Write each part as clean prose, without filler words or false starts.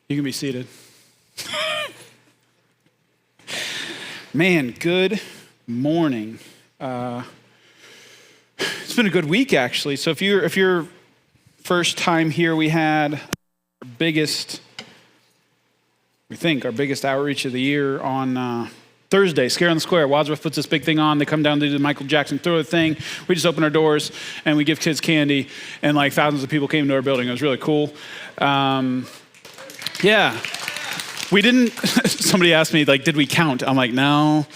You can be seated. Man, good morning. It's been a good week, actually. So if you're first time here, we had our biggest outreach of the year on Thursday, Scare on the Square. Wadsworth puts this big thing on. They come down to do the Michael Jackson Thriller thing. We just open our doors and we give kids candy, and like thousands of people came to our building. It was really cool. Yeah, we didn't, somebody asked me, like, did we count? I'm like, no.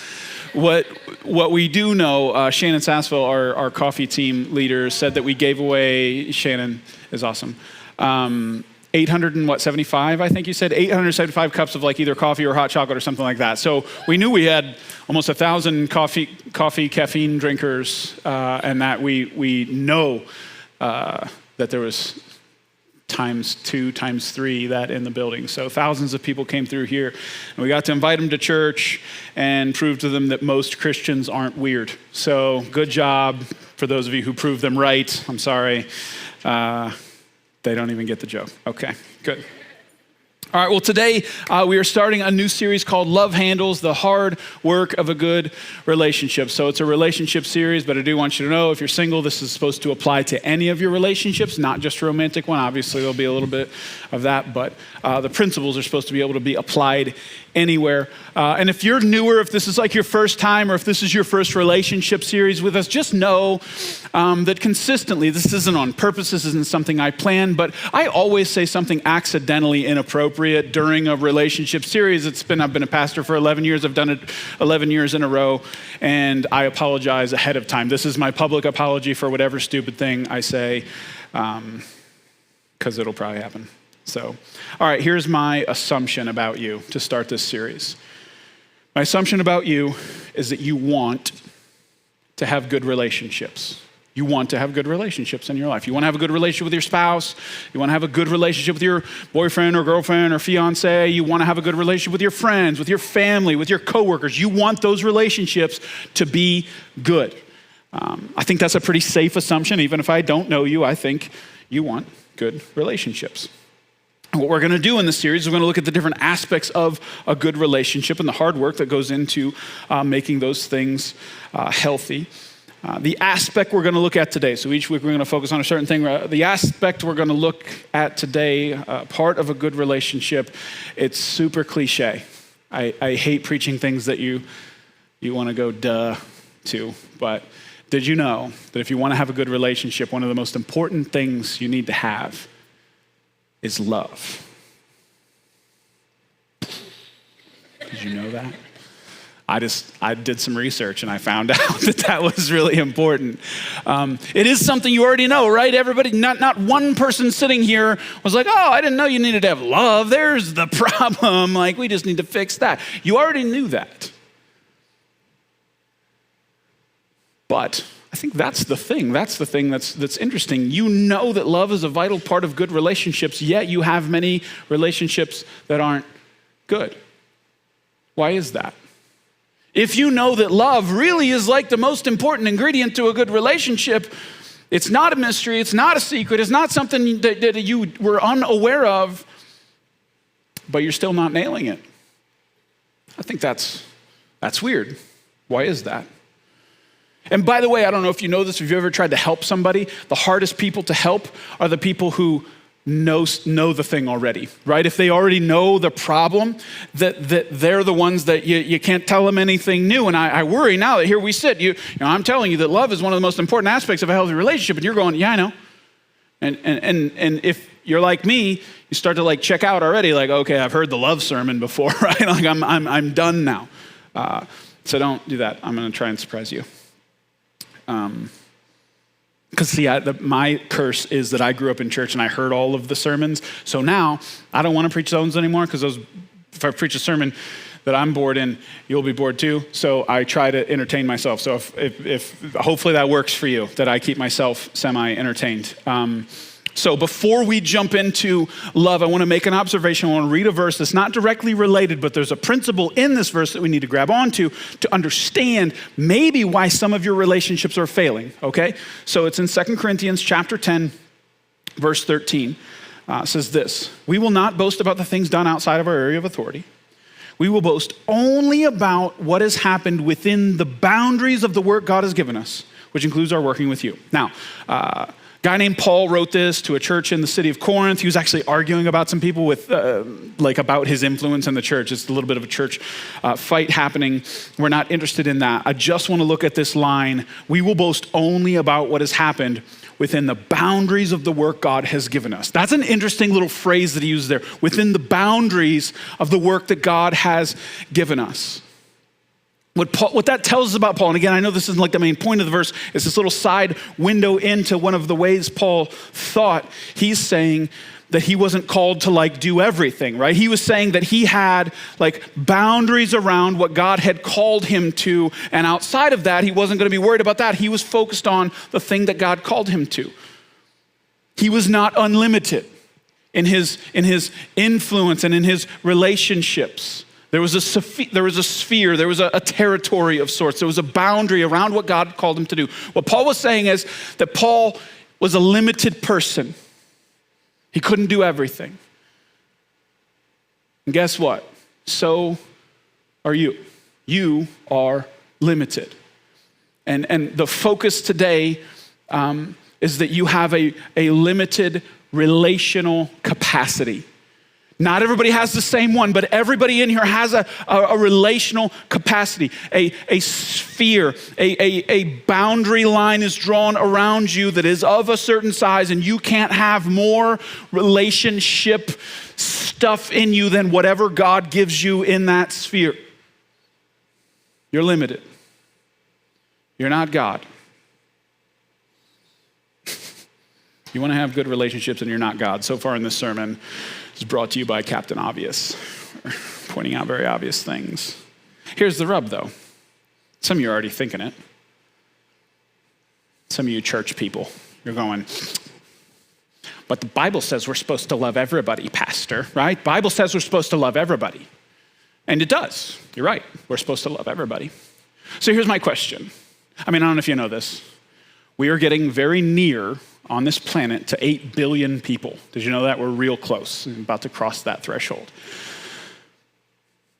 What we do know, Shannon Sassville, our coffee team leader, said that we gave away, Shannon is awesome, 875, I think you said, 875 cups of like either coffee or hot chocolate or something like that. So we knew we had almost 1,000 coffee caffeine drinkers, and that we know that there was times 2, times 3 that in the building. So thousands of people came through here, and we got to invite them to church and prove to them that most Christians aren't weird. So good job for those of you who proved them right. I'm sorry. They don't even get the joke. Okay, good. All right, well, today we are starting a new series called Love Handles, the Hard Work of a Good Relationship. So it's a relationship series, but I do want you to know if you're single, this is supposed to apply to any of your relationships, not just a romantic one. Obviously, there'll be a little bit of that, but the principles are supposed to be able to be applied anywhere. And if you're newer, if this is like your first time, or if this is your first relationship series with us, just know that consistently, this isn't on purpose, this isn't something I planned, but I always say something accidentally inappropriate during a relationship series. I've been a pastor for 11 years. I've done it 11 years in a row, and I apologize ahead of time. This is my public apology for whatever stupid thing I say, because it'll probably happen. So, all right, here's my assumption about you to start this series. My assumption about you is that you want to have good relationships. You want to have good relationships in your life. You want to have a good relationship with your spouse. You want to have a good relationship with your boyfriend or girlfriend or fiance. You want to have a good relationship with your friends, with your family, with your coworkers. You want those relationships to be good. I think that's a pretty safe assumption. Even if I don't know you, I think you want good relationships. What we're going to do in this series is we're going to look at the different aspects of a good relationship and the hard work that goes into making those things healthy. The aspect we're going to look at today, so each week we're going to focus on a certain thing. The aspect we're going to look at today, part of a good relationship, it's super cliche. I hate preaching things that you want to go duh to, but did you know that if you want to have a good relationship, one of the most important things you need to have is love? Did you know that? I did some research and I found out that was really important. It is something you already know, right? Everybody, not one person sitting here was like, oh, I didn't know you needed to have love. There's the problem. Like, we just need to fix that. You already knew that. But I think that's the thing. That's the thing that's interesting. You know that love is a vital part of good relationships, yet you have many relationships that aren't good. Why is that? If you know that love really is like the most important ingredient to a good relationship, it's not a mystery, it's not a secret, it's not something that you were unaware of, but you're still not nailing it. I think that's weird. Why is that? And by the way, I don't know if you know this, if you've ever tried to help somebody, the hardest people to help are the people who know the thing already, right? If they already know the problem, that they're the ones that you can't tell them anything new. And I worry now that here we sit, I'm telling you that love is one of the most important aspects of a healthy relationship, and you're going, yeah, I know. And if you're like me, you start to like check out already, like, okay, I've heard the love sermon before, right? Like I'm done now. So don't do that. I'm going to try and surprise you. Because see, my curse is that I grew up in church and I heard all of the sermons. So now I don't want to preach those anymore, because if I preach a sermon that I'm bored in, you'll be bored too. So I try to entertain myself. So if hopefully that works for you, that I keep myself semi-entertained. So before we jump into love, I want to make an observation. I want to read a verse that's not directly related, but there's a principle in this verse that we need to grab onto to understand maybe why some of your relationships are failing, okay? So it's in 2 Corinthians chapter 10, verse 13. says this: we will not boast about the things done outside of our area of authority. We will boast only about what has happened within the boundaries of the work God has given us, which includes our working with you. Now, a guy named Paul wrote this to a church in the city of Corinth. He was actually arguing about some people with, about his influence in the church. It's a little bit of a church fight happening. We're not interested in that. I just want to look at this line: we will boast only about what has happened within the boundaries of the work God has given us. That's an interesting little phrase that he uses there: within the boundaries of the work that God has given us. What that tells us about Paul, and again, I know this isn't like the main point of the verse, it's this little side window into one of the ways Paul thought. He's saying that he wasn't called to do everything, right? He was saying that he had boundaries around what God had called him to, and outside of that, he wasn't going to be worried about that. He was focused on the thing that God called him to. He was not unlimited in his influence and in his relationships. There was a sphere, there was a territory of sorts. There was a boundary around what God called him to do. What Paul was saying is that Paul was a limited person. He couldn't do everything. And guess what? So are you. You are limited. And the focus today is that you have a limited relational capacity. Not everybody has the same one, but everybody in here has a relational capacity, a sphere, a boundary line is drawn around you that is of a certain size, and you can't have more relationship stuff in you than whatever God gives you in that sphere. You're limited. You're not God. You want to have good relationships and you're not God. So far in this sermon, it's brought to you by Captain Obvious, pointing out very obvious things. Here's the rub, though. Some of you are already thinking it. Some of you church people, you're going, but the Bible says we're supposed to love everybody, Pastor, right? Bible says we're supposed to love everybody. And it does. You're right. We're supposed to love everybody. So here's my question. I don't know if you know this. We are getting very near on this planet to 8 billion people. Did you know that? We're real close, about to cross that threshold.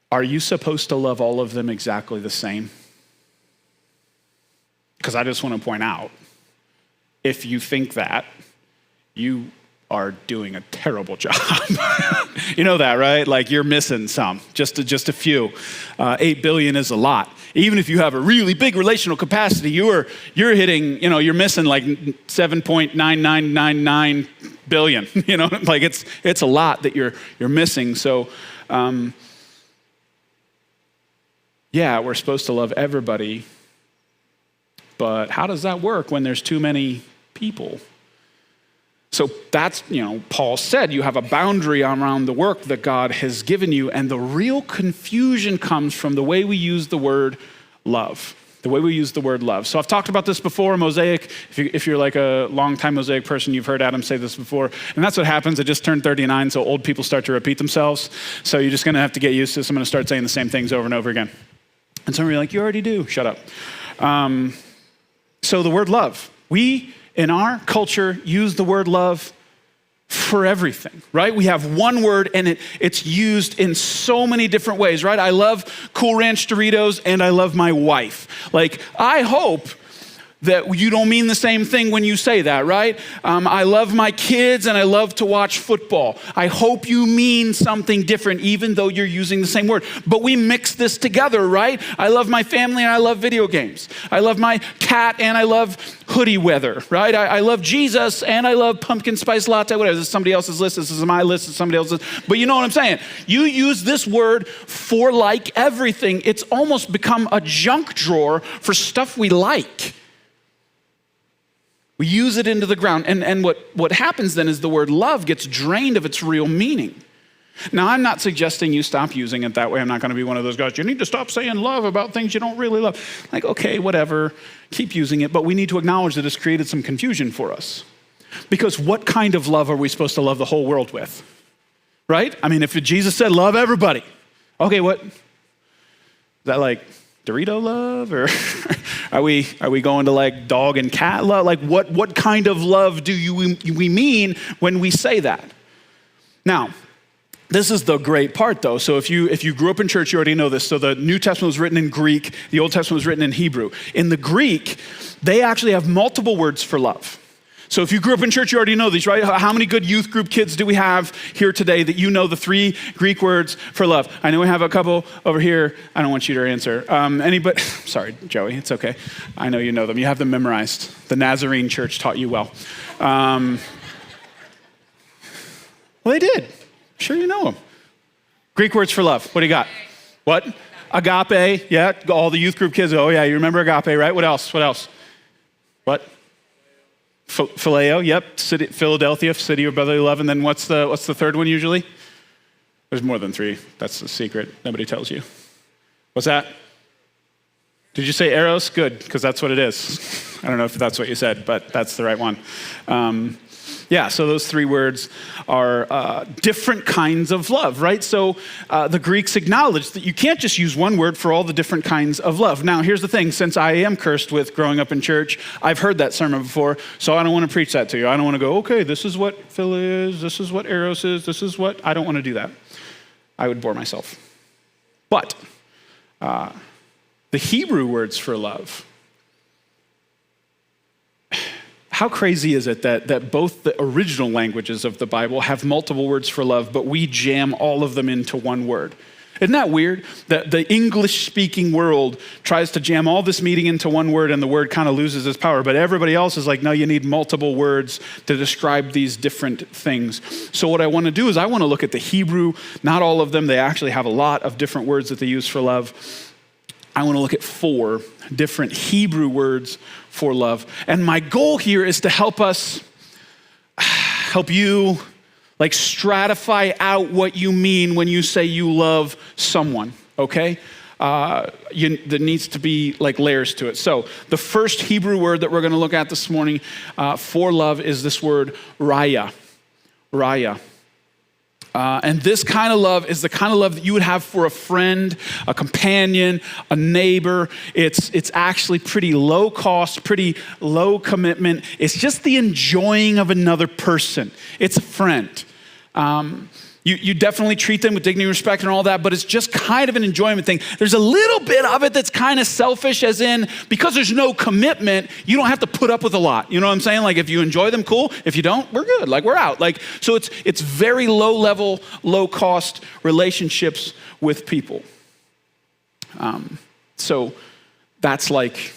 Are you supposed to love all of them exactly the same? Because I just want to point out, if you think that, you are doing a terrible job. You know that, right? You're missing some, just a few. 8 billion is a lot. Even if you have a really big relational capacity, you're hitting, you're missing 7.9999 billion. It's a lot that you're missing. So, we're supposed to love everybody, but how does that work when there's too many people? So that's, Paul said you have a boundary around the work that God has given you, and the real confusion comes from the way we use the word love. The way we use the word love. So I've talked about this before, Mosaic. If you're a longtime Mosaic person, you've heard Adam say this before. And that's what happens. I just turned 39, so old people start to repeat themselves. So you're just going to have to get used to this. I'm going to start saying the same things over and over again. And some of you are like, you already do. Shut up. So the word love. We, in our culture, use the word love for everything, right? We have one word and it's used in so many different ways, right? I love Cool Ranch Doritos and I love my wife. I hope that you don't mean the same thing when you say that, right? I love my kids and I love to watch football. I hope you mean something different even though you're using the same word. But we mix this together, right? I love my family and I love video games. I love my cat and I love hoodie weather, right? I love Jesus and I love pumpkin spice latte, whatever. This is somebody else's list. This is my list. This is somebody else's. But you know what I'm saying? You use this word for everything. It's almost become a junk drawer for stuff we like. We use it into the ground. And what happens then is the word love gets drained of its real meaning. Now, I'm not suggesting you stop using it that way. I'm not going to be one of those guys, you need to stop saying love about things you don't really love. Okay, whatever, keep using it. But we need to acknowledge that it's created some confusion for us. Because what kind of love are we supposed to love the whole world with? Right? If Jesus said love everybody, okay, what? Is that Dorito love, or are we going to dog and cat love? What kind of love do we mean when we say that? Now, this is the great part though. So if you grew up in church, you already know this. So the New Testament was written in Greek, the Old Testament was written in Hebrew. In the Greek, they actually have multiple words for love. So if you grew up in church, you already know these, right? How many good youth group kids do we have here today that you know the 3 Greek words for love? I know we have a couple over here. I don't want you to answer. Anybody? Sorry, Joey, it's okay. I know you know them. You have them memorized. The Nazarene church taught you well. Well, they did. Sure you know them. Greek words for love. What do you got? What? Agape. Yeah, all the youth group kids. Oh yeah, you remember agape, right? What else? What? Phileo, yep. City, Philadelphia, city of brotherly love. And then what's the third one usually? There's more than 3. That's the secret. Nobody tells you. What's that? Did you say eros? Good, because that's what it is. I don't know if that's what you said, but that's the right one. Yeah, so those 3 words are different kinds of love, right? So the Greeks acknowledged that you can't just use one word for all the different kinds of love. Now, here's the thing. Since I am cursed with growing up in church, I've heard that sermon before, so I don't want to preach that to you. I don't want to go, okay, this is what philia is, this is what eros is, this is what... I don't want to do that. I would bore myself. But the Hebrew words for love... How crazy is it that both the original languages of the Bible have multiple words for love, but we jam all of them into one word? Isn't that weird? That the English-speaking world tries to jam all this meaning into one word and the word kind of loses its power, but everybody else is like, no, you need multiple words to describe these different things. So what I want to do is I want to look at the Hebrew, not all of them. They actually have a lot of different words that they use for love. I want to look at 4 different Hebrew words for love. And my goal here is to help you like stratify out what you mean when you say you love someone, okay? There needs to be like layers to it. So the first Hebrew word that we're going to look at this morning for love is this word RAYA. RAYA. And this kind of love is the kind of love that you would have for a friend, a companion, a neighbor. It's actually pretty low cost, pretty low commitment. It's just the enjoying of another person. It's a friend. You definitely treat them with dignity and respect and all that, but it's just kind of an enjoyment thing. There's a little bit of it that's kind of selfish, as in, because there's no commitment, you don't have to put up with a lot. You know what I'm saying? Like if you enjoy them, cool. If you don't, we're good. Like we're out. Like, so it's very low level, low cost relationships with people. So that's like,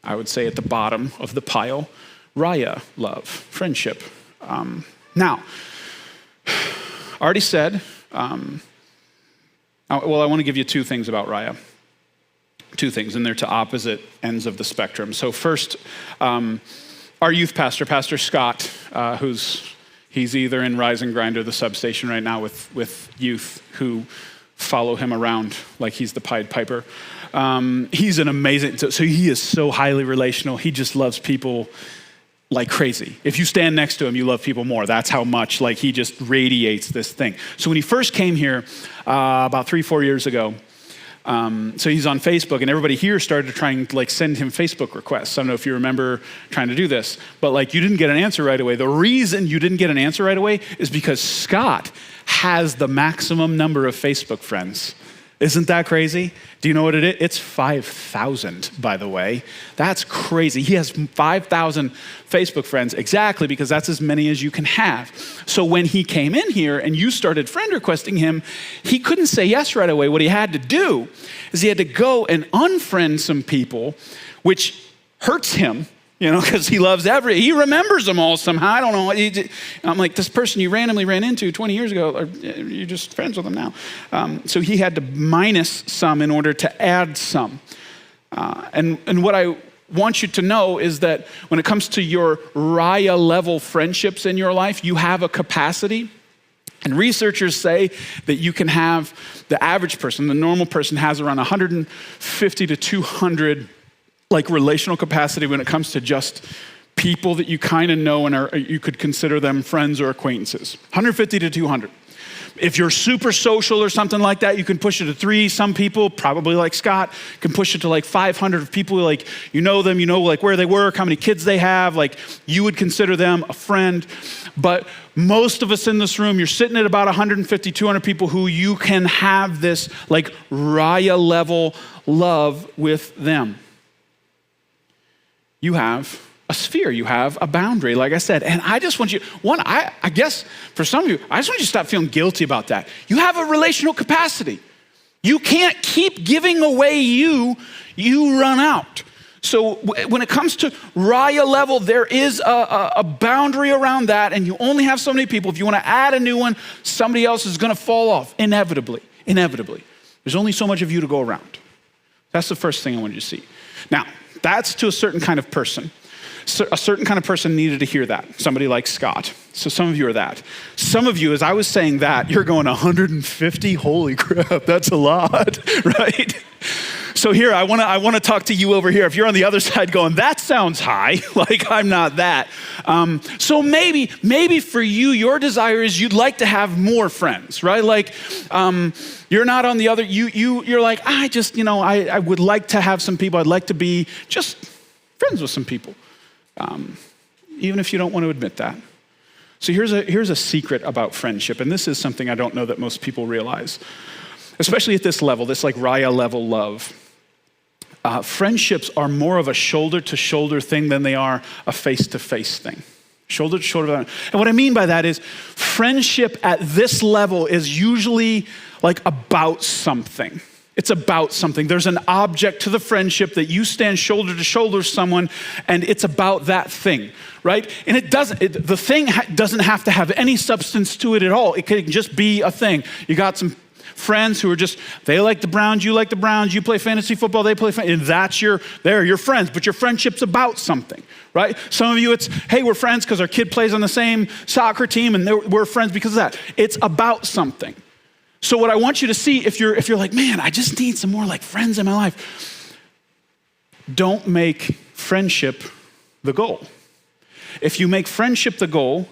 I would say at the bottom of the pile, RAYA, love, friendship. Now, I already said, I want to give you 2 things about RAYA. 2 things, and they're to opposite ends of the spectrum. So first, our youth pastor, Pastor Scott, he's either in Rise and Grind or the substation right now with youth who follow him around like he's the Pied Piper. He's an amazing, so he is so highly relational. He just loves people like crazy. If you stand next to him, you love people more. That's how much like he just radiates this thing. So when he first came here about 3-4 years ago, so he's on Facebook, and everybody here started to try and like send him Facebook requests. I don't know if you remember trying to do this, but like you didn't get an answer right away. The reason you didn't get an answer right away is because Scott has the maximum number of Facebook friends. Isn't that crazy? Do you know what it is? It's 5,000, by the way. That's crazy. He has 5,000 Facebook friends, exactly, because that's as many as you can have. So when he came in here and you started friend requesting him, he couldn't say yes right away. What he had to do is he had to go and unfriend some people, which hurts him, you know, because he he remembers them all somehow. I don't know. I'm like, this person you randomly ran into 20 years ago, you're just friends with them now. So he had to minus some in order to add some. And what I want you to know is that when it comes to your RAYA level friendships in your life, you have a capacity. And researchers say that you can have the average person, the normal person has around 150 to 200 like relational capacity when it comes to just people that you kind of know and you could consider them friends or acquaintances. 150 to 200. If you're super social or something like that, you can push it to 3. Some people, probably like Scott, can push it to like 500 of people, like you know them, you know like where they work, how many kids they have, like you would consider them a friend. But most of us in this room, you're sitting at about 150, 200 people who you can have this like RAYA level love with them. You have a sphere, you have a boundary, like I said. And I just want you, I guess for some of you, I just want you to stop feeling guilty about that. You have a relational capacity. You can't keep giving away you run out. So when it comes to RAYA level, there is a boundary around that, and you only have so many people. If you want to add a new one, somebody else is going to fall off, inevitably. There's only so much of you to go around. That's the first thing I want you to see. Now, that's to a certain kind of person. So a certain kind of person needed to hear that. Somebody like Scott. So some of you are that. Some of you, as I was saying that, you're going 150? Holy crap, that's a lot, right? So here, I want to talk to you over here. If you're on the other side going, that sounds high, like I'm not that. So maybe for you, your desire is you'd like to have more friends, right? Like you're not on the other, you're like, I would like to have some people. I'd like to be just friends with some people. Even if you don't want to admit that. So here's a secret about friendship, and this is something I don't know that most people realize, especially at this level, this like RAYA level love. Friendships are more of a shoulder-to-shoulder thing than they are a face-to-face thing. Shoulder-to-shoulder. And what I mean by that is friendship at this level is usually like about something. It's about something. There's an object to the friendship that you stand shoulder to shoulder with someone, and it's about that thing, right? And the thing doesn't have to have any substance to it at all. It can just be a thing. You got some friends who are just, they like the Browns, you like the Browns, you play fantasy football, they play fantasy, and that's they're your friends, but your friendship's about something, right? Some of you it's, hey, we're friends because our kid plays on the same soccer team, and we're friends because of that. It's about something. So what I want you to see, if you're like, man, I just need some more like friends in my life, don't make friendship the goal. If you make friendship the goal,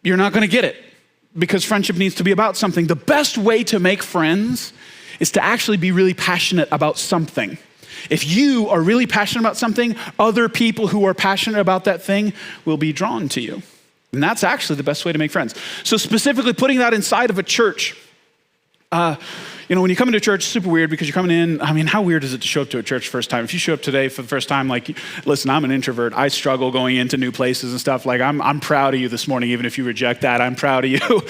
you're not going to get it, because friendship needs to be about something. The best way to make friends is to actually be really passionate about something. If you are really passionate about something, other people who are passionate about that thing will be drawn to you. And that's actually the best way to make friends. So specifically putting that inside of a church, when you come into church, it's super weird because you're coming in. I mean, how weird is it to show up to a church first time? If you show up today for the first time, like, listen, I'm an introvert. I struggle going into new places and stuff. Like, I'm proud of you this morning, even if you reject that. I'm proud of you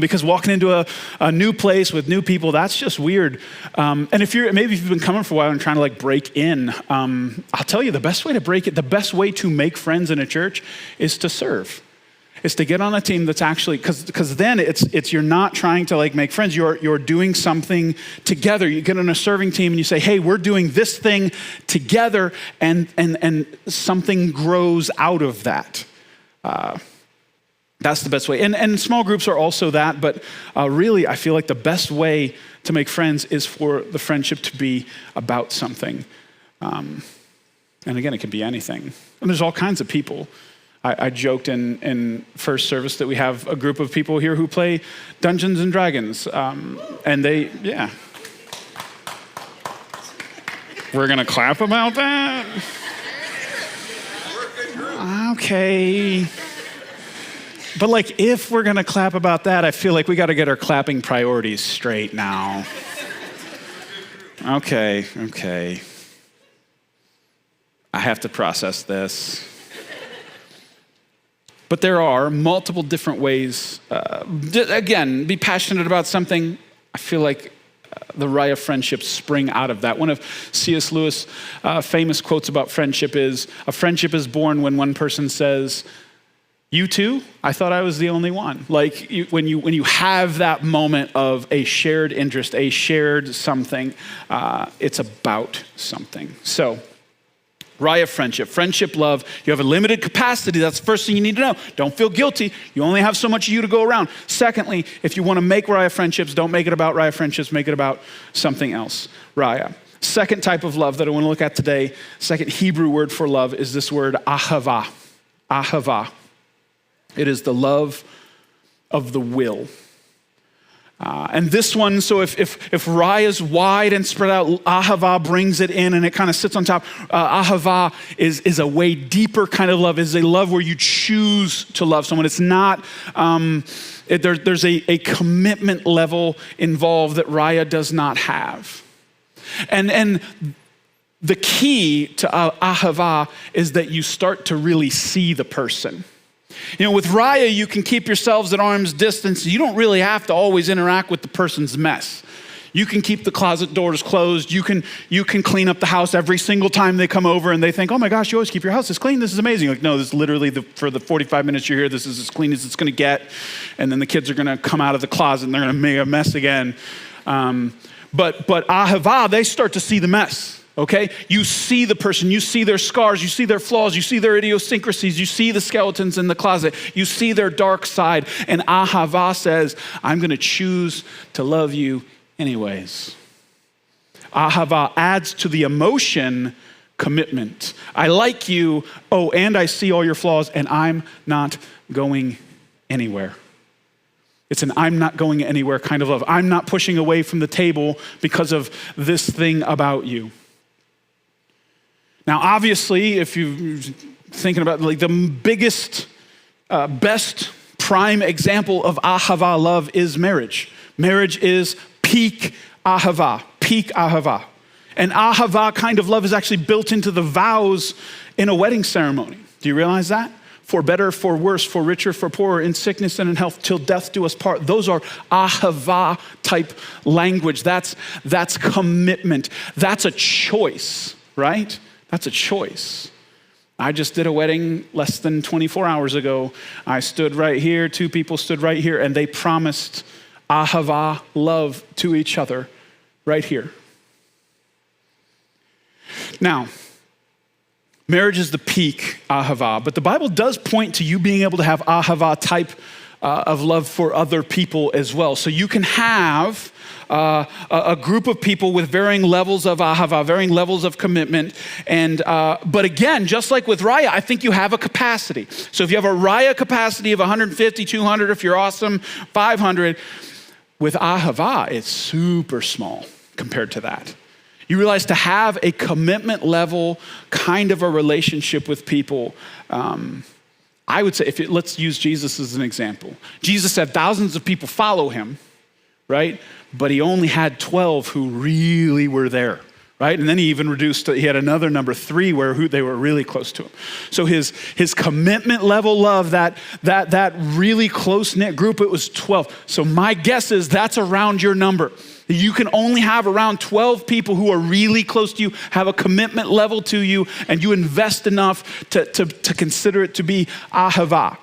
because walking into a new place with new people, that's just weird. And if you've been coming for a while and trying to like break in, I'll tell you the best way to break it, the best way to make friends in a church is to serve. Is to get on a team that's actually, because then it's you're not trying to like make friends, you're doing something together. You get on a serving team and you say, hey, we're doing this thing together, and something grows out of that. That's the best way. And small groups are also that, but really I feel like the best way to make friends is for the friendship to be about something. And again, it can be anything. And there's all kinds of people. I joked in first service that we have a group of people here who play Dungeons and Dragons. And we're going to clap about that? Okay. But like, if we're going to clap about that, I feel like we got to get our clapping priorities straight now. Okay. I have to process this. But there are multiple different ways. Again, be passionate about something. I feel like the RAYA friendships spring out of that. One of C.S. Lewis' famous quotes about friendship is, a friendship is born when one person says, you too? I thought I was the only one. Like when you have that moment of a shared interest, a shared something, it's about something. So, RAYA friendship, love. You have a limited capacity. That's the first thing you need to know. Don't feel guilty. You only have so much of you to go around. Secondly, if you want to make RAYA friendships, don't make it about RAYA friendships. Make it about something else. RAYA. Second type of love that I want to look at today, second Hebrew word for love is this word AHAVA. AHAVA. It is the love of the will. And this one, so if RAYA is wide and spread out, AHAVA brings it in and it kind of sits on top. AHAVA is a way deeper kind of love, is a love where you choose to love someone. It's not, there's a commitment level involved that RAYA does not have. And the key to AHAVA is that you start to really see the person. You know, with RAYA, you can keep yourselves at arm's distance. You don't really have to always interact with the person's mess. You can keep the closet doors closed. You can clean up the house every single time they come over and they think, oh my gosh, you always keep your house this clean. This is amazing. Like, no, this is literally for the 45 minutes you're here, this is as clean as it's going to get. And then the kids are going to come out of the closet and they're going to make a mess again. But AHAVA, they start to see the mess. Okay? You see the person, you see their scars, you see their flaws, you see their idiosyncrasies, you see the skeletons in the closet, you see their dark side. And AHAVA says, I'm going to choose to love you anyways. AHAVA adds to the emotion commitment. I like you, oh, and I see all your flaws, and I'm not going anywhere. It's an I'm not going anywhere kind of love. I'm not pushing away from the table because of this thing about you. Now, obviously, if you're thinking about like the biggest, best prime example of AHAVA love is marriage. Marriage is peak AHAVA, peak AHAVA. And AHAVA kind of love is actually built into the vows in a wedding ceremony. Do you realize that? For better, for worse, for richer, for poorer, in sickness and in health, till death do us part. Those are AHAVA type language. That's commitment. That's a choice, right? That's a choice. I just did a wedding less than 24 hours ago. I stood right here, two people stood right here, and they promised AHAVA love to each other right here. Now, marriage is the peak AHAVA, but the Bible does point to you being able to have AHAVA type of love for other people as well. So you can have a group of people with varying levels of AHAVA, varying levels of commitment. And but again, just like with RAYA, I think you have a capacity. So if you have a RAYA capacity of 150, 200, if you're awesome, 500, with AHAVA, it's super small compared to that. You realize to have a commitment level kind of a relationship with people, I would say, let's use Jesus as an example. Jesus had thousands of people follow him, right? But he only had 12 who really were there, right? And then he even he had another number 3 who they were really close to him. So his commitment level love, that really close-knit group, it was 12. So my guess is that's around your number. You can only have around 12 people who are really close to you, have a commitment level to you, and you invest enough to consider it to be AHAVA.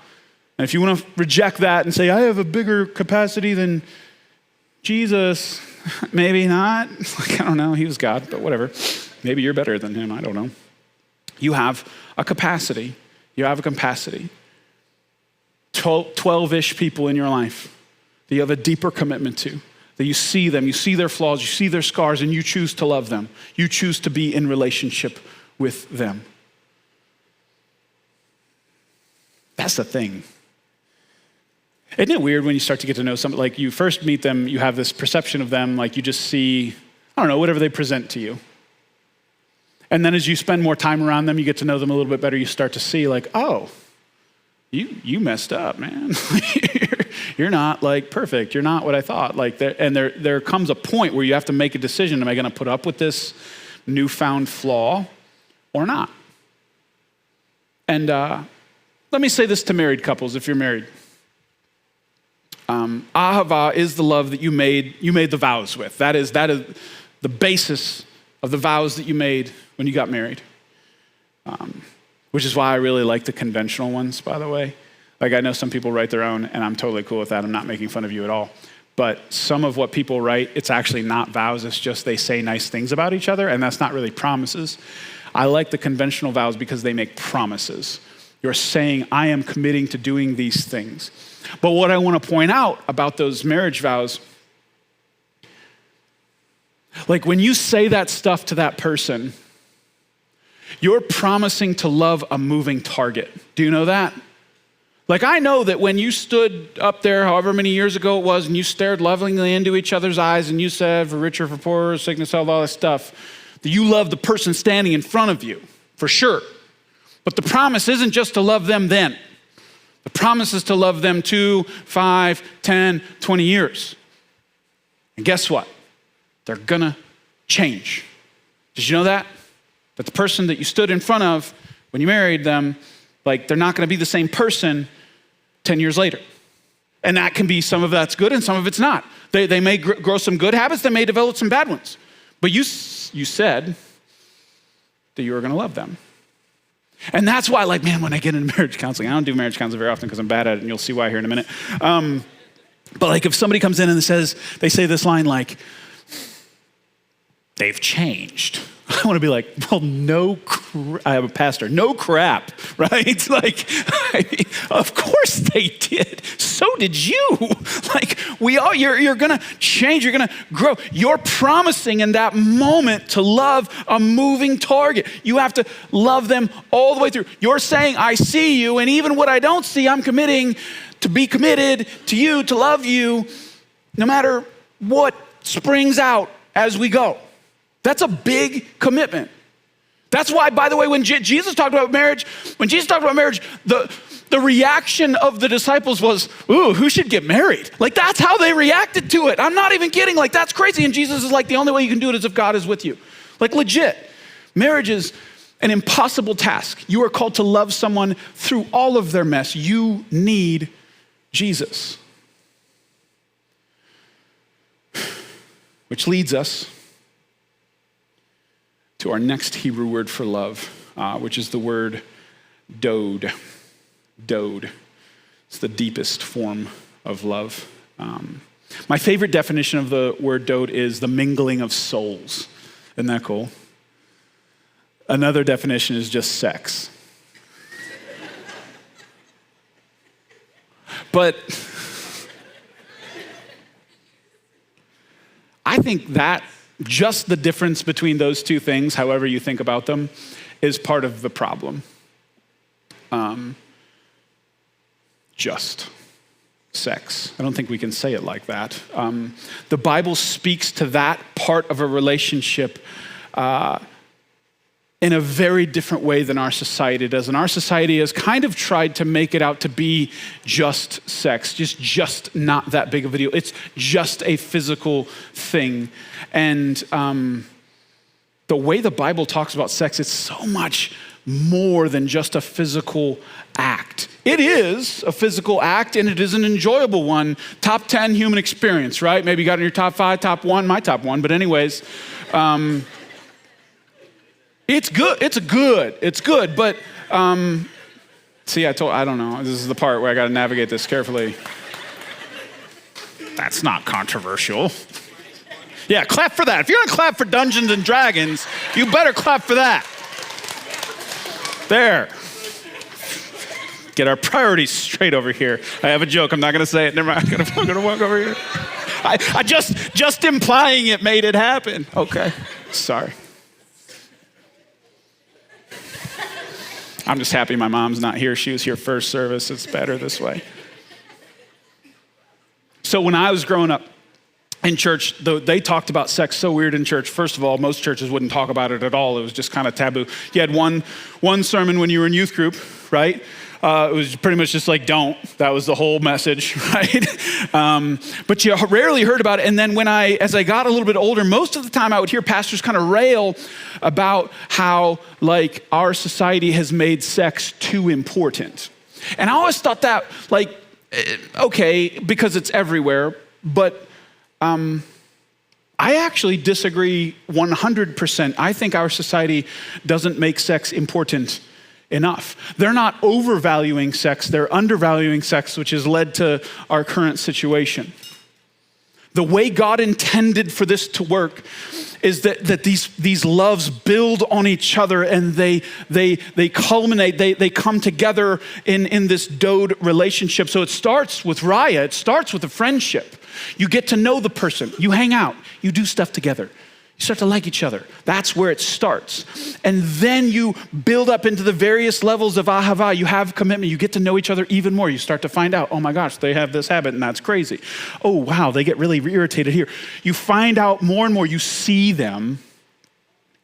And if you want to reject that and say, I have a bigger capacity than Jesus, maybe not. Like, I don't know, he was God, but whatever. Maybe you're better than him, I don't know. You have a capacity. You have a capacity. 12-ish people in your life that you have a deeper commitment to. That you see them, you see their flaws, you see their scars, and you choose to love them. You choose to be in relationship with them. That's the thing. Isn't it weird when you start to get to know somebody, like you first meet them, you have this perception of them, like you just see, I don't know, whatever they present to you. And then as you spend more time around them, you get to know them a little bit better, you start to see like, oh, you messed up, man. You're not like perfect. You're not what I thought. Like there comes a point where you have to make a decision. Am I going to put up with this newfound flaw or not? And let me say this to married couples, if you're married. AHAVA is the love that you made the vows with. That is the basis of the vows that you made when you got married. Which is why I really like the conventional ones, by the way. Like, I know some people write their own, and I'm totally cool with that. I'm not making fun of you at all. But some of what people write, it's actually not vows. It's just they say nice things about each other, and that's not really promises. I like the conventional vows because they make promises. You're saying, I am committing to doing these things. But what I want to point out about those marriage vows, like when you say that stuff to that person, You're promising to love a moving target. Do you know that? Like, I know that when you stood up there, however many years ago it was, and you stared lovingly into each other's eyes and you said, for richer, for poorer, sickness, health, all that stuff, that you love the person standing in front of you, for sure. But the promise isn't just to love them then. The promise is to love them 2, 5, 10, 20 years. And guess what? They're gonna change. Did you know that? That the person that you stood in front of when you married them, like, they're not gonna be the same person 10 years later. And that can be, some of that's good and some of it's not. They may grow some good habits, they may develop some bad ones. But you said that you were gonna love them. And that's why, like, man, when I get into marriage counseling, I don't do marriage counseling very often because I'm bad at it, and you'll see why here in a minute. But like, if somebody comes in and they say this line like, they've changed. I want to be like, well, I have a pastor, no crap, right? Like, I mean, of course they did. So did you. Like, you're going to change, you're going to grow. You're promising in that moment to love a moving target. You have to love them all the way through. You're saying, I see you, and even what I don't see, I'm committing to be committed to you, to love you, no matter what springs out as we go. That's a big commitment. That's why, by the way, when Jesus talked about marriage, the reaction of the disciples was, ooh, who should get married? Like, that's how they reacted to it. I'm not even kidding. Like, that's crazy. And Jesus is like, the only way you can do it is if God is with you. Like, legit. Marriage is an impossible task. You are called to love someone through all of their mess. You need Jesus. Which leads us to our next Hebrew word for love, which is the word dode. Dode. It's the deepest form of love. My favorite definition of the word dode is the mingling of souls. Isn't that cool? Another definition is just sex. But I think that just the difference between those two things, however you think about them, is part of the problem. Just sex. I don't think we can say it like that. The Bible speaks to that part of a relationship in a very different way than our society does. And our society has kind of tried to make it out to be just sex, just not that big of a deal. It's just a physical thing. And the way the Bible talks about sex, it's so much more than just a physical act. It is a physical act, and it is an enjoyable one. Top 10 human experience, right? Maybe you got in your top 5, top 1, my top 1. But anyways, it's good. It's good. But see, I don't know. This is the part where I got to navigate this carefully. That's not controversial. Yeah, clap for that. If you're going to clap for Dungeons and Dragons, you better clap for that. There. Get our priorities straight over here. I have a joke. I'm not going to say it. Never mind. I'm going to walk over here. I just implying it made it happen. Okay. Sorry. I'm just happy my mom's not here. She was here first service. It's better this way. So when I was growing up in church, they talked about sex so weird in church. First of all, most churches wouldn't talk about it at all. It was just kind of taboo. You had one sermon when you were in youth group, right? It was pretty much just like, don't. That was the whole message, right? But you rarely heard about it. And then as I got a little bit older, most of the time I would hear pastors kind of rail about how, like, our society has made sex too important. And I always thought that, like, okay, because it's everywhere, but I actually disagree 100%. I think our society doesn't make sex important enough. They're not overvaluing sex, they're undervaluing sex, which has led to our current situation. The way God intended for this to work is that these loves build on each other, and they culminate, they come together in this dode relationship. So it starts with RAYA, it starts with a friendship. You get to know the person, you hang out, you do stuff together. You start to like each other. That's where it starts. And then you build up into the various levels of AHAVA. You have commitment. You get to know each other even more. You start to find out, oh my gosh, they have this habit and that's crazy. Oh wow, they get really irritated here. You find out more and more. You see them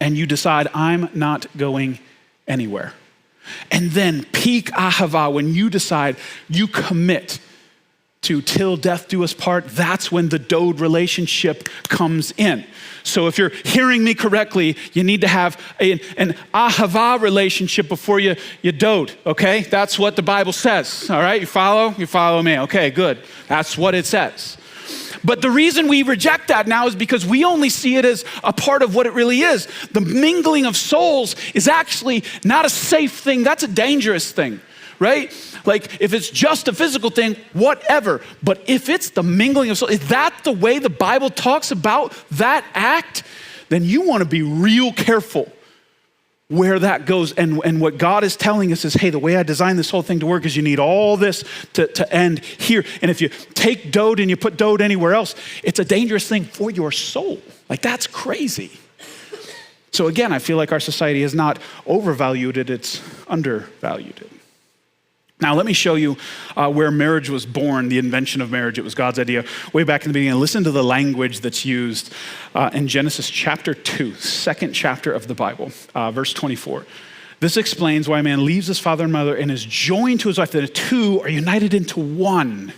and you decide, I'm not going anywhere. And then peak AHAVA, when you decide, you commit to till death do us part, that's when the dode relationship comes in. So if you're hearing me correctly, you need to have an AHAVA relationship before you dode, okay? That's what the Bible says, all right? You follow? You follow me, okay, good. That's what it says. But the reason we reject that now is because we only see it as a part of what it really is. The mingling of souls is actually not a safe thing, that's a dangerous thing. Right? Like if it's just a physical thing, whatever. But if it's the mingling of souls, is that the way the Bible talks about that act? Then you want to be real careful where that goes. And what God is telling us is, hey, the way I designed this whole thing to work is you need all this to end here. And if you take dode and you put dode anywhere else, it's a dangerous thing for your soul. Like that's crazy. So again, I feel like our society has not overvalued it, it's undervalued it. Now, let me show you where marriage was born, the invention of marriage. It was God's idea way back in the beginning. Listen to the language that's used in Genesis chapter 2, second chapter of the Bible, verse 24. This explains why a man leaves his father and mother and is joined to his wife. The two are united into one.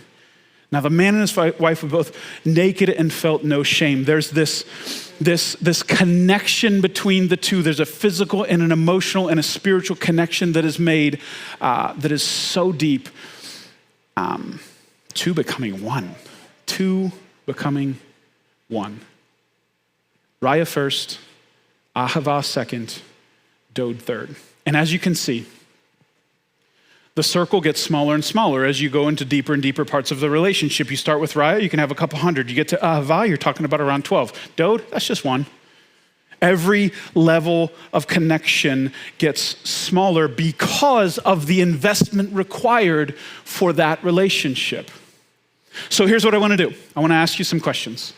Now, the man and his wife were both naked and felt no shame. There's this connection between the two. There's a physical and an emotional and a spiritual connection that is made that is so deep. Two becoming one. Two becoming one. RAYA first, AHAVA second, dode third. And as you can see, the circle gets smaller and smaller as you go into deeper and deeper parts of the relationship. You start with RAYA, you can have a couple hundred. You get to AHAVA, you're talking about around 12. Dode, that's just one. Every level of connection gets smaller because of the investment required for that relationship. So here's what I want to do. I want to ask you some questions.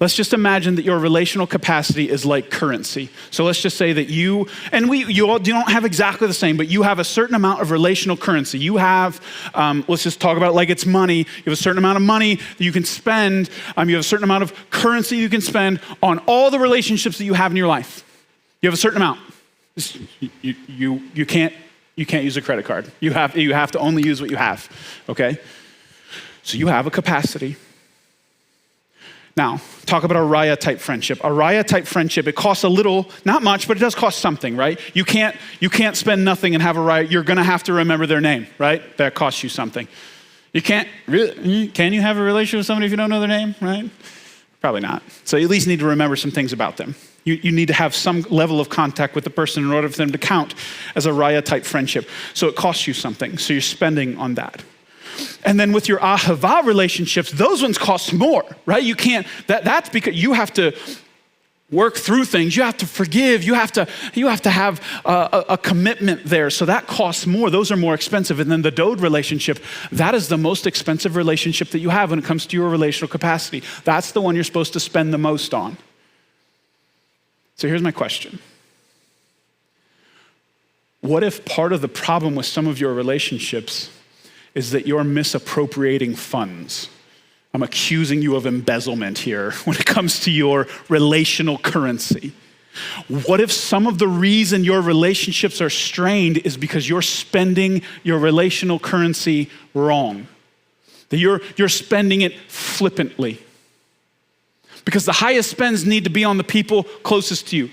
Let's just imagine that your relational capacity is like currency. So let's just say that you all don't have exactly the same, but you have a certain amount of relational currency. You have, let's just talk about it like it's money. You have a certain amount of money that you can spend. You have a certain amount of currency you can spend on all the relationships that you have in your life. You have a certain amount. You can't use a credit card. You have to only use what you have, okay? So you have a capacity. Now, talk about a RAYA type friendship. A RAYA type friendship, it costs a little, not much, but it does cost something, right? You can't spend nothing and have a RAYA. You're gonna have to remember their name, right? That costs you something. You can't, really, can you have a relationship with somebody if you don't know their name, right? Probably not. So you at least need to remember some things about them. You need to have some level of contact with the person in order for them to count as a RAYA type friendship. So it costs you something, so you're spending on that. And then with your AHAVA relationships, those ones cost more, right? You can't, that's because you have to work through things. You have to forgive. You have to have a commitment there. So that costs more. Those are more expensive. And then the dode relationship, that is the most expensive relationship that you have when it comes to your relational capacity. That's the one you're supposed to spend the most on. So here's my question. What if part of the problem with some of your relationships is that you're misappropriating funds? I'm accusing you of embezzlement here when it comes to your relational currency. What if some of the reason your relationships are strained is because you're spending your relational currency wrong? That you're spending it flippantly? Because the highest spends need to be on the people closest to you.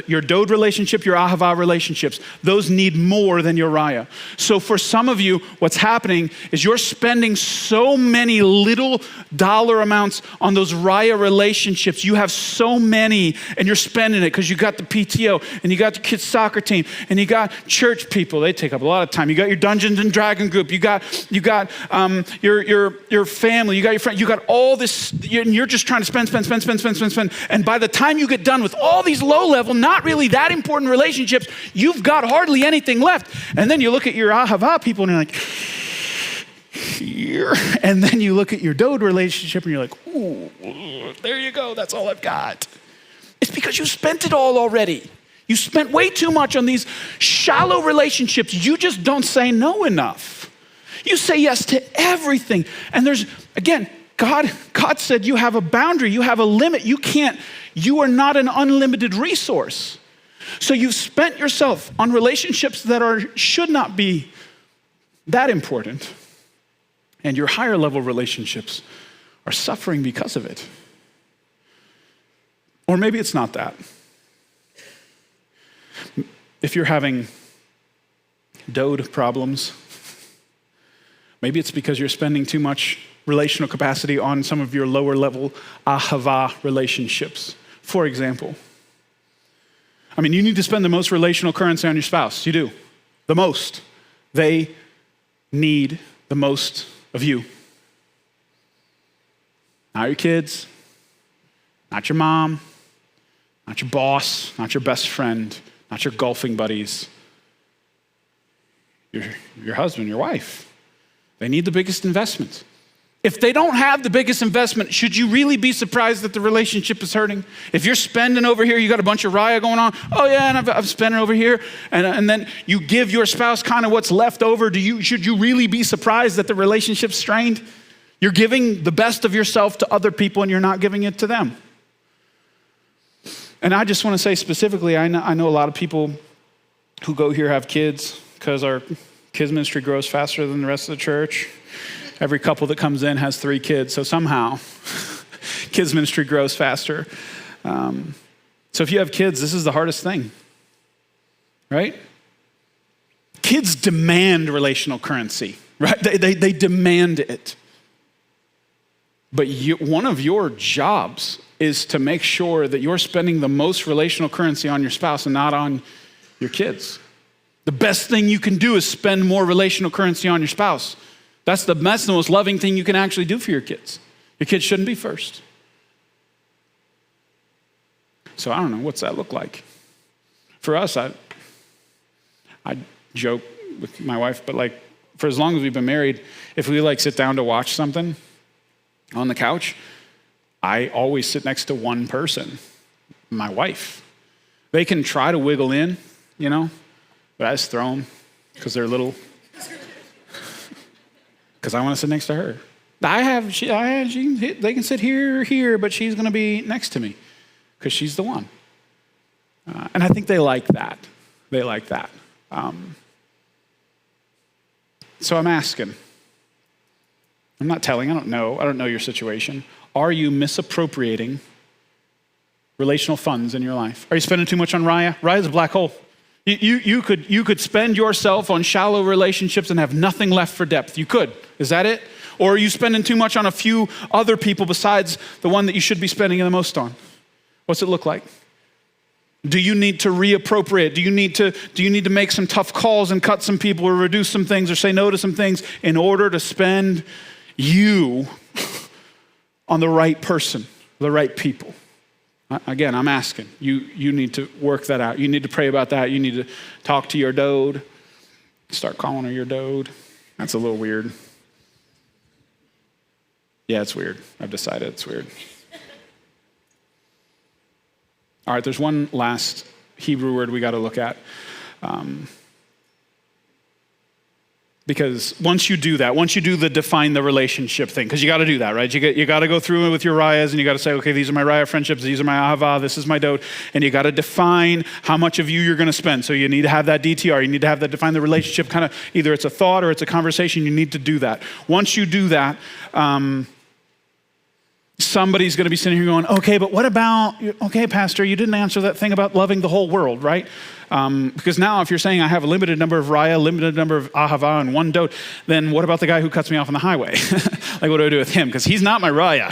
Your dode relationship, your AHAVA relationships, those need more than your RAYA. So for some of you, what's happening is you're spending so many little dollar amounts on those RAYA relationships. You have so many and you're spending it because you got the PTO and you got the kids' soccer team and you got church people. They take up a lot of time. You got your Dungeons and Dragon group. You got your family. You got your friend. You got all this, and you're just trying to spend. And by the time you get done with all these low level, not really that important relationships, you've got hardly anything left. And then you look at your AHAVA people and you're like, here. And then you look at your dode relationship and you're like, ooh, there you go, that's all I've got. It's because you spent it all already. You spent way too much on these shallow relationships. You just don't say no enough. You say yes to everything. And there's, again, God said you have a boundary, you have a limit. You are not an unlimited resource. So you've spent yourself on relationships that should not be that important. And your higher level relationships are suffering because of it. Or maybe it's not that. If you're having dode problems, maybe it's because you're spending too much relational capacity on some of your lower level AHAVA relationships. For example, you need to spend the most relational currency on your spouse. You do. The most. They need the most of you. Not your kids, not your mom, not your boss, not your best friend, not your golfing buddies. Your husband, your wife. They need the biggest investment. If they don't have the biggest investment, should you really be surprised that the relationship is hurting? If you're spending over here, you got a bunch of RAYA going on. Oh yeah, and I've spent over here. And then you give your spouse kind of what's left over. Should you really be surprised that the relationship's strained? You're giving the best of yourself to other people and you're not giving it to them. And I just want to say specifically, I know a lot of people who go here have kids because our kids ministry grows faster than the rest of the church. Every couple that comes in has 3 kids, so somehow kids ministry grows faster. So if you have kids, this is the hardest thing, right? Kids demand relational currency, right? They demand it. But one of your jobs is to make sure that you're spending the most relational currency on your spouse and not on your kids. The best thing you can do is spend more relational currency on your spouse. That's the most loving thing you can actually do for your kids. Your kids shouldn't be first. So I don't know, what's that look like? For us, I joke with my wife, but for as long as we've been married, if we sit down to watch something on the couch, I always sit next to one person, my wife. They can try to wiggle in, but I just throw them because they're little. Because I want to sit next to her. They can sit here, but she's going to be next to me because she's the one. And I think they like that. They like that. So I'm asking. I'm not telling. I don't know your situation. Are you misappropriating relational funds in your life? Are you spending too much on RAYA? RAYA is a black hole. You could spend yourself on shallow relationships and have nothing left for depth. You could. Is that it? Or are you spending too much on a few other people besides the one that you should be spending the most on? What's it look like? Do you need to reappropriate? Do you need to make some tough calls and cut some people or reduce some things or say no to some things in order to spend you on the right person, the right people? Again, I'm asking. You need to work that out. You need to pray about that. You need to talk to your dode. Start calling her your dode. That's a little weird. Yeah, it's weird. I've decided it's weird. All right, there's one last Hebrew word we got to look at. Because once you do that, once you do the define the relationship thing, because you got to do that, right? You got to go through it with your RAYAs and you got to say, okay, these are my RAYA friendships, these are my AHAVA, this is my dode, and you got to define how much of you you're going to spend. So you need to have that DTR, you need to have that define the relationship, kind of either it's a thought or it's a conversation, you need to do that. Once you do that, somebody's going to be sitting here going, okay, but what about, okay, Pastor, you didn't answer that thing about loving the whole world, right? Because now if you're saying I have a limited number of RAYA, limited number of AHAVA, and one dode, then what about the guy who cuts me off on the highway? What do I do with him? Because he's not my RAYA.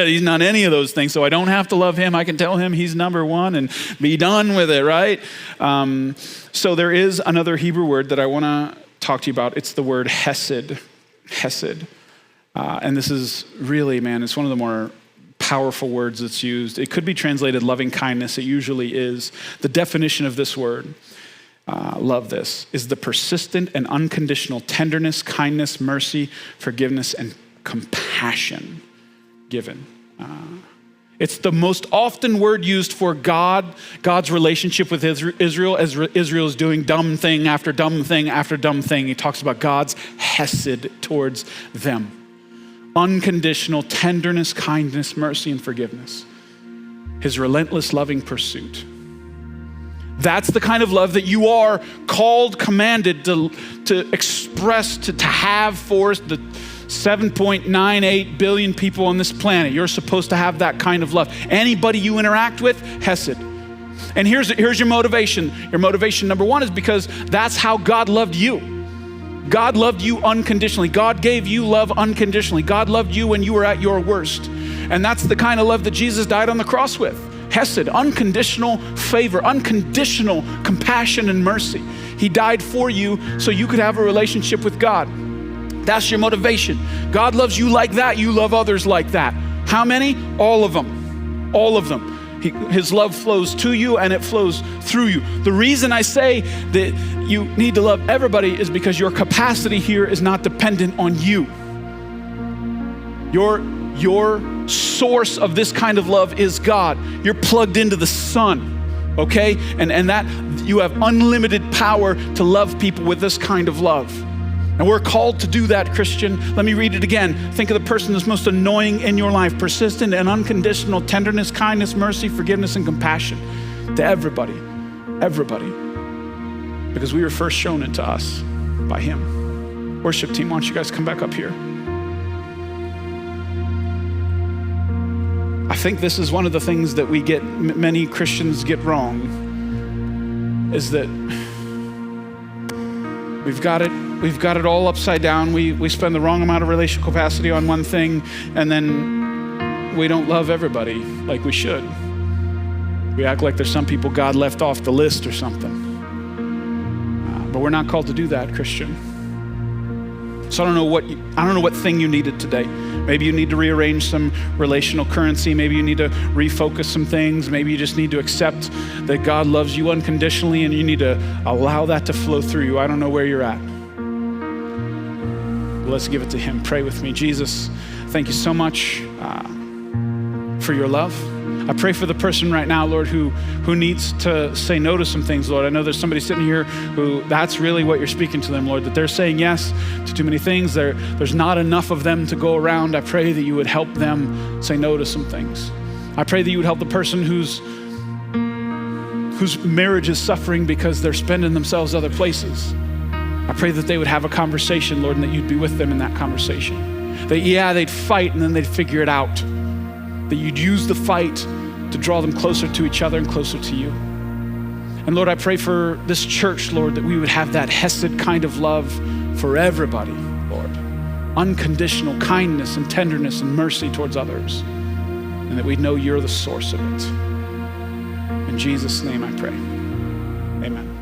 He's not any of those things, so I don't have to love him. I can tell him he's number one and be done with it, right? So there is another Hebrew word that I want to talk to you about. It's the word HESED. HESED. And this is really, it's one of the more powerful words that's used. It could be translated loving kindness. It usually is. The definition of this word love this, is the persistent and unconditional tenderness, kindness, mercy, forgiveness, and compassion given. It's the most often word used for God's relationship with Israel, as Israel is doing dumb thing after dumb thing after dumb thing. He talks about God's HESED towards them. Unconditional tenderness, kindness, mercy, and forgiveness. His relentless loving pursuit. That's the kind of love that you are called, commanded to express, to have for the 7.98 billion people on this planet. You're supposed to have that kind of love. Anybody you interact with, HESED. And here's your motivation. Your motivation number one is because that's how God loved you. God loved you unconditionally. God gave you love unconditionally. God loved you when you were at your worst. And that's the kind of love that Jesus died on the cross with. HESED, unconditional favor, unconditional compassion and mercy. He died for you so you could have a relationship with God. That's your motivation. God loves you like that. You love others like that. How many? All of them. All of them. His love flows to you and it flows through you. The reason I say that you need to love everybody is because your capacity here is not dependent on you. Your source of this kind of love is God. You're plugged into the Son, okay? And that you have unlimited power to love people with this kind of love. And we're called to do that, Christian. Let me read it again. Think of the person that's most annoying in your life. Persistent and unconditional tenderness, kindness, mercy, forgiveness, and compassion to everybody. Everybody. Because we were first shown it to us by Him. Worship team, why don't you guys come back up here? I think this is one of the things that many Christians get wrong, is that we've got it all upside down. We spend the wrong amount of relational capacity on one thing, and then we don't love everybody like we should. We act like there's some people God left off the list or something. But we're not called to do that, Christian. So I don't know what thing you needed today. Maybe you need to rearrange some relational currency. Maybe you need to refocus some things. Maybe you just need to accept that God loves you unconditionally and you need to allow that to flow through you. I don't know where you're at. Let's give it to Him. Pray with me. Jesus, thank you so much for your love. I pray for the person right now, Lord, who needs to say no to some things, Lord. I know there's somebody sitting here who that's really what you're speaking to them, Lord, that they're saying yes to too many things. There's not enough of them to go around. I pray that you would help them say no to some things. I pray that you would help the person whose marriage is suffering because they're spending themselves other places. I pray that they would have a conversation, Lord, and that you'd be with them in that conversation. That, they'd fight and then they'd figure it out. That you'd use the fight to draw them closer to each other and closer to you. And Lord, I pray for this church, Lord, that we would have that HESED kind of love for everybody, Lord. Unconditional kindness and tenderness and mercy towards others. And that we'd know you're the source of it. In Jesus' name I pray. Amen.